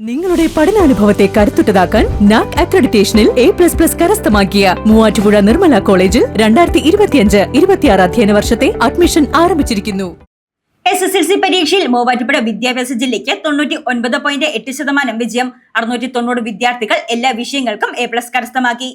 നിങ്ങളുടെ പഠനാനുഭവത്തെ കരുത്തുറ്റതാക്കാൻ NAAC അക്രഡിറ്റേഷനിൽ A++ കരസ്ഥമാക്കിയ മൂവാറ്റുപുഴ നിർമ്മല കോളേജിൽ 2025-26 അധ്യയന വർഷത്തെ അഡ്മിഷൻ ആരംഭിച്ചിരിക്കുന്നു. SSLC പരീക്ഷയിൽ മൂവാറ്റുപുഴ വിദ്യാഭ്യാസ ജില്ലയ്ക്ക് 99.8% വിജയം. 690 വിദ്യാർത്ഥികൾ എല്ലാ വിഷയങ്ങൾക്കും A+ കരസ്ഥമാക്കി.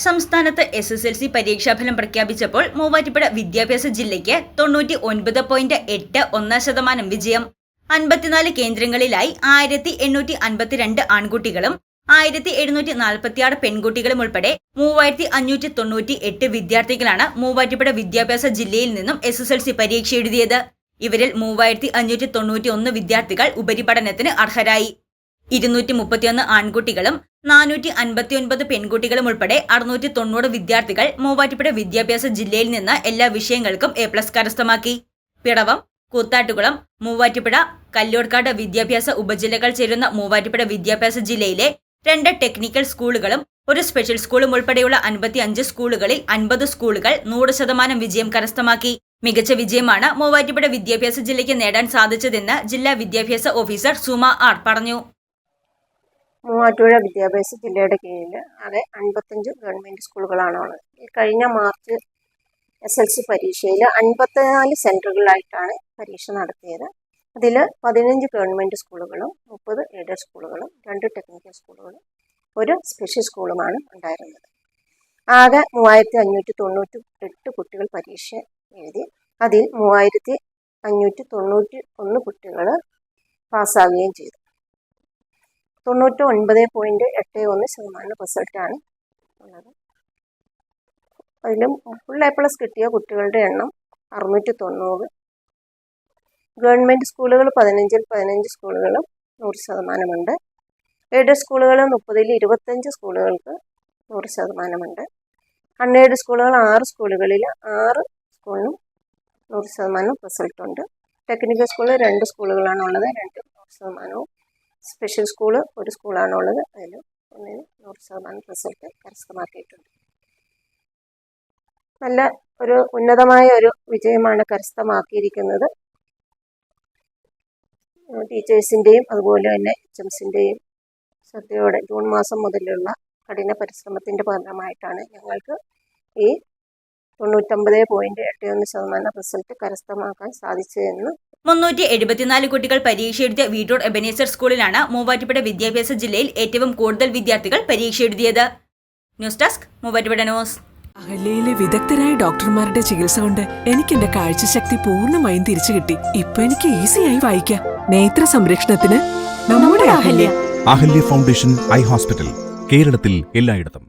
സംസ്ഥാനത്ത് SSLC പരീക്ഷാഫലം പ്രഖ്യാപിച്ചപ്പോൾ മൂവാറ്റുപുഴ വിദ്യാഭ്യാസ ജില്ലയ്ക്ക് 99.81% വിജയം. 54 കേന്ദ്രങ്ങളിലായി 1852 ആൺകുട്ടികളും 1746 പെൺകുട്ടികളും ഉൾപ്പെടെ 3598 വിദ്യാർത്ഥികളാണ് മൂവാറ്റുപുഴ വിദ്യാഭ്യാസ ജില്ലയിൽ നിന്നും SSLC പരീക്ഷ എഴുതിയത്. ഇവരിൽ 3591 വിദ്യാർത്ഥികൾ ഉപരിപഠനത്തിന് അർഹരായി. 231 ആൺകുട്ടികളും 459 പെൺകുട്ടികളും ഉൾപ്പെടെ 690 വിദ്യാർത്ഥികൾ മൂവാറ്റുപുഴ വിദ്യാഭ്യാസ ജില്ലയിൽ നിന്ന് എല്ലാ വിഷയങ്ങൾക്കും A+ കരസ്ഥമാക്കി. പിറവം, കൂത്താട്ടുകുളം, മൂവാറ്റുപുഴ, കല്ലോർക്കാട് വിദ്യാഭ്യാസ ഉപജില്ലകൾ ചേരുന്ന മൂവാറ്റുപുഴ വിദ്യാഭ്യാസ ജില്ലയിലെ 2 ടെക്നിക്കൽ സ്കൂളുകളും 1 സ്പെഷ്യൽ സ്കൂളും ഉൾപ്പെടെയുള്ള 55 സ്കൂളുകളിൽ 50 സ്കൂളുകൾ 100% വിജയം കരസ്ഥമാക്കി. മികച്ച വിജയമാണ് മൂവാറ്റുപുഴ വിദ്യാഭ്യാസ ജില്ലയ്ക്ക് നേടാൻ സാധിച്ചതെന്ന് ജില്ലാ വിദ്യാഭ്യാസ ഓഫീസർ സുമ ആർ പറഞ്ഞു. മൂവാറ്റുപുഴ വിദ്യാഭ്യാസ ജില്ലയുടെ കീഴിൽ ആകെ 55 ഗവൺമെൻറ് സ്കൂളുകളാണ് ഉള്ളത്. കഴിഞ്ഞ മാർച്ച് SSLC പരീക്ഷയിൽ 54 സെൻറ്ററുകളിലായിട്ടാണ് പരീക്ഷ നടത്തിയത്. അതിൽ 15 ഗവൺമെൻറ് സ്കൂളുകളും 30 എയ്ഡഡ് സ്കൂളുകളും 2 ടെക്നിക്കൽ സ്കൂളുകളും 1 സ്പെഷ്യൽ സ്കൂളുമാണ് ഉണ്ടായിരുന്നത്. ആകെ 3598 കുട്ടികൾ പരീക്ഷ എഴുതി. അതിൽ 3591 കുട്ടികൾ പാസ്സാവുകയും ചെയ്തു. 99.81% റിസൾട്ടാണ് ഉള്ളത്. അതിലും ഫുൾ A+ കിട്ടിയ കുട്ടികളുടെ എണ്ണം 690. ഗവൺമെൻറ് സ്കൂളുകൾ 15-ൽ 15 സ്കൂളുകളും 100% ഉണ്ട്. എയ്ഡഡ് സ്കൂളുകൾ 30-ൽ 25 സ്കൂളുകൾക്ക് 100% ഉണ്ട്. അൺഎയ്ഡഡ് സ്കൂളുകൾ 6 സ്കൂളുകളിൽ 6 സ്കൂളിനും 100% റിസൾട്ടുണ്ട്. ടെക്നിക്കൽ സ്കൂൾ 2 സ്കൂളുകളാണുള്ളത്, 200%. സ്പെഷ്യൽ സ്കൂൾ 1 സ്കൂളാണുള്ളത്, അതിൽ 100% റിസൾട്ട് കരസ്ഥമാക്കിയിട്ടുണ്ട്. നല്ല ഒരു ഉന്നതമായ ഒരു വിജയമാണ് കരസ്ഥമാക്കിയിരിക്കുന്നത്. ടീച്ചേഴ്സിൻ്റെയും അതുപോലെ തന്നെ HMസിൻ്റെയും ശ്രദ്ധയോടെ ജൂൺ മാസം മുതലുള്ള കഠിന പരിശ്രമത്തിൻ്റെ ഫലമായിട്ടാണ് ഞങ്ങൾക്ക് ഈ 99.81% റിസൾട്ട് കരസ്ഥമാക്കാൻ സാധിച്ചതെന്ന്. 374 കുട്ടികൾ പരീക്ഷ എഴുതിയ വീട്ടൂർ എബനേസർ സ്കൂളിലാണ് മൂവാറ്റുപുഴ വിദ്യാഭ്യാസ ജില്ലയിൽ ഏറ്റവും കൂടുതൽ വിദ്യാർത്ഥികൾ പരീക്ഷ എഴുതിയത്. News desk Muvattupuzha news. അഹല്യയിലെ വിദഗ്ധരായ ഡോക്ടർമാരുടെ ചികിത്സ കൊണ്ട് എനിക്ക് എന്റെ കാഴ്ചശക്തി പൂർണ്ണമായും തിരിച്ചു കിട്ടി. ഇപ്പൊ എനിക്ക് ഈസിയായി വായിക്കാം. നേത്ര സംരക്ഷണത്തിന് നമ്മുടെ Ahalya. Ahalya foundation eye hospital, കേരളത്തിൽ എല്ലായിടത്തും.